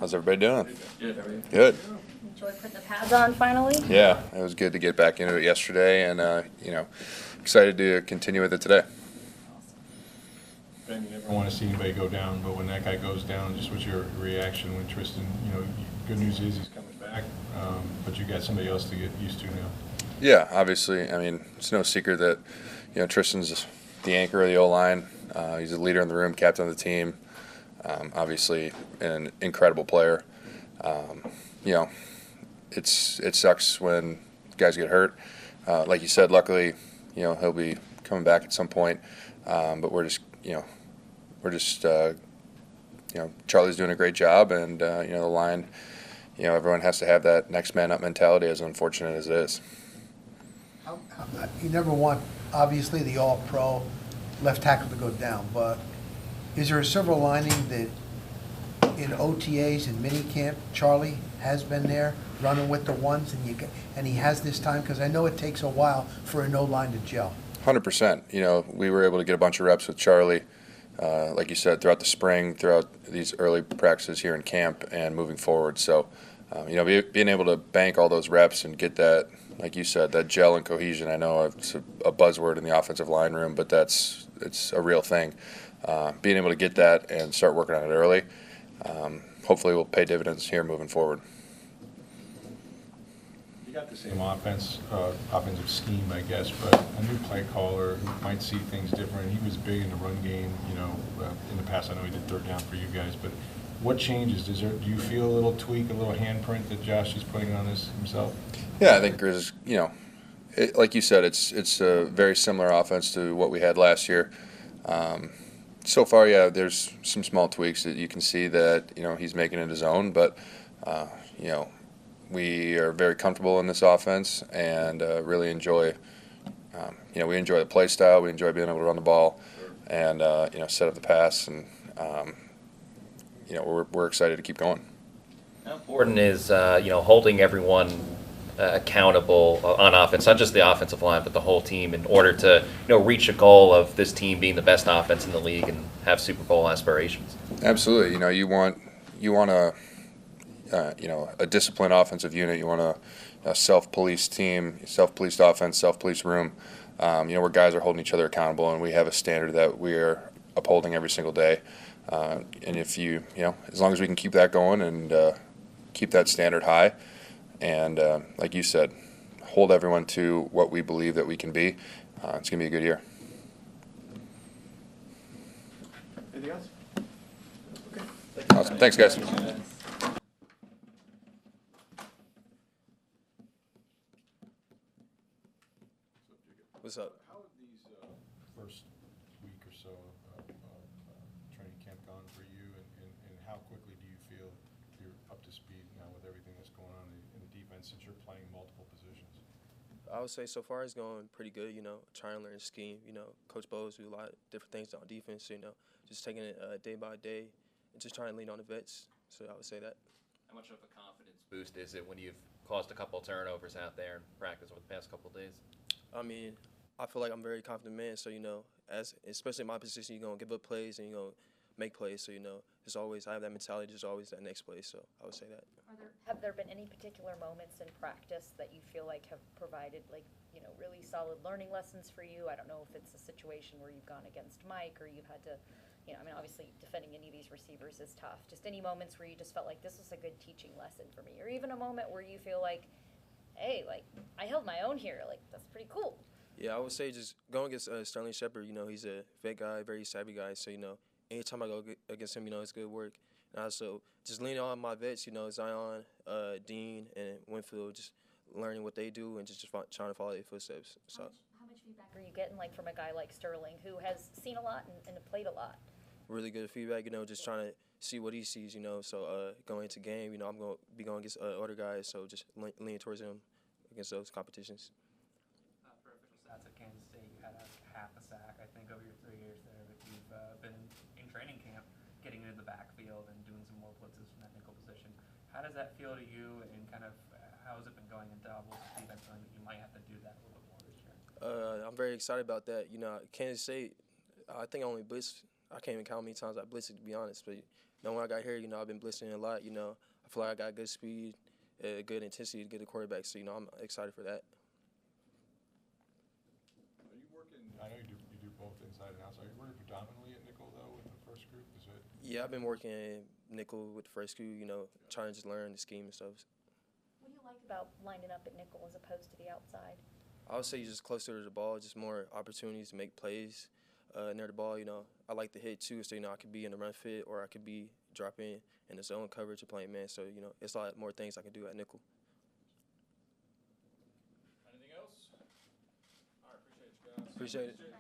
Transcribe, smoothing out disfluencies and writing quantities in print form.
How's everybody doing? Good, everybody. Good. Enjoy putting the pads on finally? Yeah, it was good to get back into it yesterday, and excited to continue with it today. Ben, you never want to see anybody go down, but when that guy goes down, just what's your reaction when Tristan, good news is he's coming back, but you got somebody else to get used to now. Yeah, obviously, I mean, it's no secret that, Tristan's the anchor of the O-line. He's a leader in the room, captain of the team, obviously an incredible player. It sucks when guys get hurt. Like you said, luckily, he'll be coming back at some point, but we're just Charlie's doing a great job, and the line, everyone has to have that next man up mentality, as unfortunate as it is. You never want, obviously, the all-pro left tackle to go down, but is there a silver lining that in OTAs and minicamp, Charlie has been there running with the ones, and he has this time? Because I know it takes a while for a no-line to gel. 100%. We were able to get a bunch of reps with Charlie, like you said, throughout the spring, throughout these early practices here in camp, and moving forward. So, being able to bank all those reps and get that, like you said, that gel and cohesion. I know it's a buzzword in the offensive line room, but it's a real thing. Being able to get that and start working on it early, hopefully will pay dividends here moving forward. You got the same offensive scheme, I guess, but a new play caller who might see things different. He was big in the run game, in the past. I know he did third down for you guys, but what changes? Do you feel a little tweak, a little handprint that Josh is putting on this himself? Yeah, I think there's, like you said, it's a very similar offense to what we had last year. So far, yeah, there's some small tweaks that you can see that, he's making it his own, but, we are very comfortable in this offense and really enjoy, we enjoy the play style. We enjoy being able to run the ball and, set up the pass, and, we're excited to keep going. How important is, holding everyone accountable on offense, not just the offensive line, but the whole team, in order to, reach a goal of this team being the best offense in the league and have Super Bowl aspirations? Absolutely. You want a disciplined offensive unit. You want a self-policed team, self-policed offense, self-policed room, where guys are holding each other accountable, and we have a standard that we are upholding every single day. And if as long as we can keep that going and keep that standard high, and like you said, hold everyone to what we believe that we can be, it's going to be a good year. Anything else? Okay. Awesome. Thanks, guys. What's up? How have these first week or so of training camp gone for you, and how quickly do you feel you're up to speed now with everything that's going on in the defense, since you're playing multiple positions? I would say so far it's going pretty good, trying to learn scheme. Coach Bowles do a lot of different things on defense, just taking it day by day and just trying to lean on the vets. So I would say that. How much of a confidence boost is it when you've caused a couple turnovers out there in practice over the past couple of days? I mean, I feel like I'm a very confident man, so, especially in my position, you're going to give up plays and you're going to make plays. So, just always, I have that mentality, just always that next play. So I would say that. Have there been any particular moments in practice that you feel like have provided, really solid learning lessons for you? I don't know if it's a situation where you've gone against Mike or you've had to, obviously defending any of these receivers is tough. Just any moments where you just felt like this was a good teaching lesson for me, or even a moment where you feel like, hey, I held my own here. That's pretty cool. Yeah, I would say just going against Sterling Shepard, he's a vet guy, very savvy guy. So, anytime I go against him, it's good work. And also just leaning on my vets, Zion, Dean, and Winfield, just learning what they do and just trying to follow their footsteps. So. How much feedback are you getting from a guy like Sterling, who has seen a lot and played a lot? Really good feedback, just trying to see what he sees, So going into game, I'm going to be going against other guys, so just leaning towards him against those competitions. For official stats at Kansas State, you had half a sack, I think, over your 3 years there, but you've been in training camp getting into the backfield and doing some more blitzes from that nickel position. How does that feel to you, and kind of how has it been going into Doubles defense, knowing that you might have to do that a little bit more this year? I'm very excited about that. Kansas State, I think I only blitzed. I can't even count how many times I blitzed, to be honest. But You know, when I got here, you know, I've been blitzing a lot. You know, I feel like I got good speed, good intensity to get the quarterback. So, you know, I'm excited for that. Are you working, I know you do both inside and outside. Are you working predominantly at nickel, though, with the first group? Is it? Yeah, I've been working nickel with the first group, you know, trying to just learn the scheme and stuff. What do you like about lining up at nickel as opposed to the outside? I would say you're just closer to the ball, just more opportunities to make plays near the ball. You know, I like to hit too, so you know I could be in the run fit or I could be dropping in the zone coverage or playing man. So you know, it's a lot more things I can do at nickel. Anything else? All right, appreciate you guys. Appreciate it.